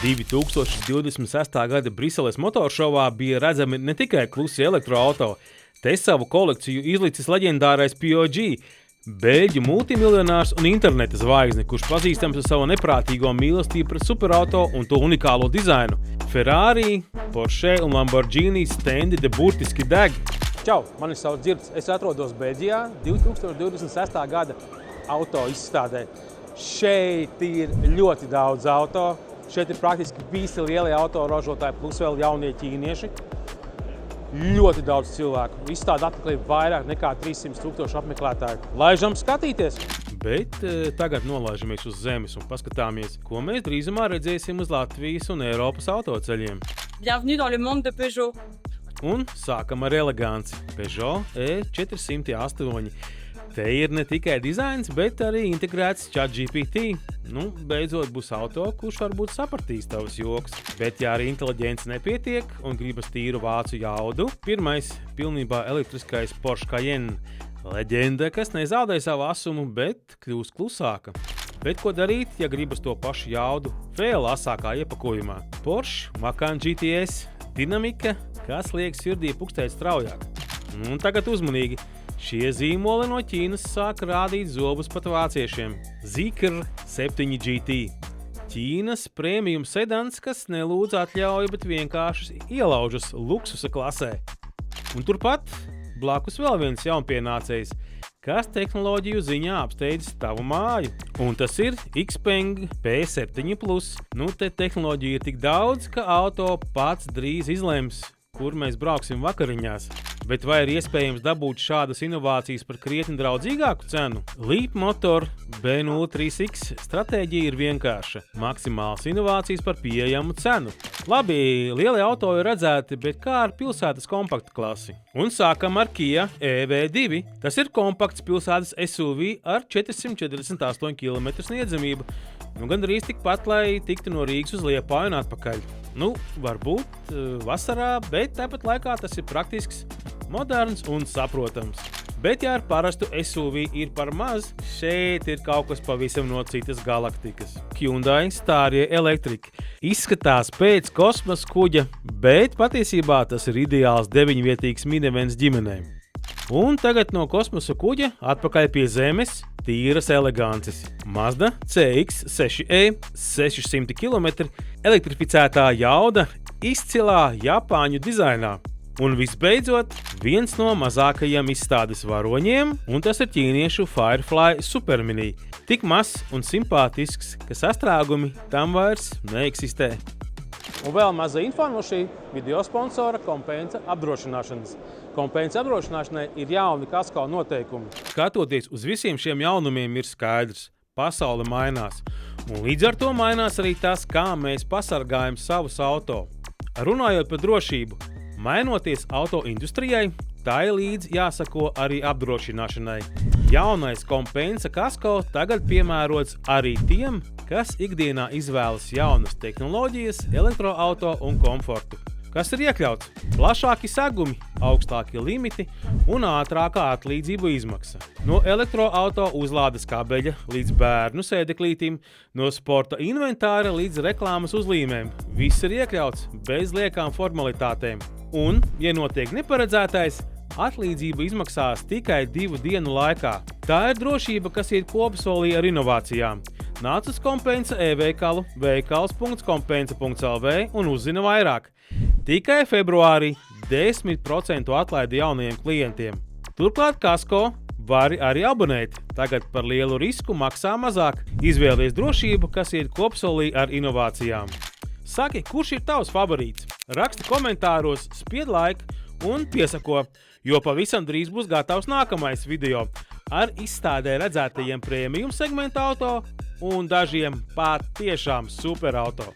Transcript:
2026. gada Briseles motoršovā bija redzami ne tikai klusi elektroauto. Te savu kolekciju izlicis leģendārais POG, beļģu multimiljonārs un interneta zvaigzne, kurš pazīstams ar savu neprātīgo mīlestību pret superauto un to unikālo dizainu. Ferrari, Porsche un Lamborghini stendi te burtiski deg. Čau, mani sauc Dzirds. Es atrodos Beļģijā 2026. gada auto izstādē. Šeit ir ļoti daudz auto. Šeit ir praktiski visi lielie autoražotāji, plus vēl jaunie ķīnieši. Ļoti daudz cilvēku. Izstāde apmeklē vairāk nekā 300,000 apmeklētāju. Laižam skatīties! Bet tagad nolaižamies uz zemes un paskatāmies, ko mēs drīzumā redzēsim uz Latvijas un Eiropas autoceļiem. Bienvenue dans le monde de Peugeot. Un sākam ar eleganci. Peugeot E408. Te ir ne tikai dizains, bet arī integrēts ChatGPT. Beidzot būs auto, kurš varbūt sapratīs tavas joks. Bet ja arī inteliģence nepietiek un gribas tīru vācu jaudu, pirmais pilnībā elektriskais Porsche Cayenne. Leģenda, kas nezaudē savu asumu, bet kļūst klusāka. Bet ko darīt, ja gribas to pašu jaudu vēl asākā iepakojumā? Porsche Macan GTS dinamika, kas liek sirdī pukstēt straujāk. Un tagad uzmanīgi. Šie zīmoli no Ķīnas sāk rādīt zobus pat vāciešiem. Zeekr 7 GT. Ķīnas premium sedans, kas nelūdz atļauju, bet vienkārši ielaužas luksusa klasē. Un turpat blakus vēl viens jaunpienācējs, kas tehnoloģiju ziņā apsteidzis tavu māju. Un tas ir Xpeng P7+. Te tehnoloģija ir tik daudz, ka auto pats drīz izlems, kur mēs brauksim vakariņās. Bet vai ir iespējams dabūt šādas inovācijas par krietni draudzīgāku cenu? Leapmotor B03X stratēģija ir vienkārša. Maksimāls inovācijas par pieejamu cenu. Labi, lielie auto ir redzēti, bet kā ar pilsētas kompaktu klasi? Un sākam ar Kia EV2. Tas ir kompakts pilsētas SUV ar 448 km sniedzamību. Gandrīz tikpat, lai tiktu no Rīgas uz Liepāju un atpakaļ. Varbūt vasarā, bet tāpat laikā tas ir praktisks, moderns un saprotams. Bet ja ar parastu SUV ir par maz, šeit ir kaut kas pavisam no citas galaktikas. Hyundai Staria Electric izskatās pēc kosmosa kuģa, bet patiesībā tas ir ideāls 9-vietīgs minivens ģimenēm. Un tagad no kosmosa kuģa atpakaļ pie zemes tīras elegances. Mazda CX-6e 600 km elektrificētā jauda izcilā Japāņu dizainā. Un visbeidzot, viens no mazākajiem izstādes varoņiem, un tas ir ķīniešu Firefly Supermini. Tik mazs un simpātisks, ka sastrēgumi tam vairs neeksistē. Un vēl maza info no šī video sponsora Compensa apdrošināšanas. Compensa apdrošināšanai ir jauni kasko noteikumi. Skatoties uz visiem šiem jaunumiem ir skaidrs, pasaule mainās. Un līdz ar to mainās arī tas, kā mēs pasargājam savus auto. Runājot par drošību, mainoties auto industrijai, tai līdz jāsako arī apdrošināšanai. Jaunais Compensa kasko tagad piemērots arī tiem, kas ikdienā izvēlas jaunas tehnoloģijas, elektroauto un komfortu. Kas ir iekļauts? Plašāki segumi, augstāki limiti un ātrākā atlīdzību izmaksa. No elektroauto uzlādes kabeļa līdz bērnu sēdeklītim, no sporta inventāra līdz reklāmas uzlīmēm. Viss ir iekļauts bez liekām formalitātēm. Un, ja notiek neparedzētais, atlīdzība izmaksās tikai 2 dienu laikā. Tā ir drošība, kas iet kopsolī ar inovācijām. Nāc uz Compensa e-veikalu veikals.compensa.lv un uzzina vairāk. Tikai februārī 10% atlaidi jaunajiem klientiem. Turklāt kasko vari arī abonēt. Tagad par lielu risku maksā mazāk. Izvēlies drošību, kas iet kopsolī ar inovācijām. Saki, kurš ir tavs favorīts? Raksti komentāros, spied like un piesako, jo pavisam drīz būs gatavs nākamais video ar izstādē redzētajiem premium segmenta auto un dažiem pat tiešām superauto.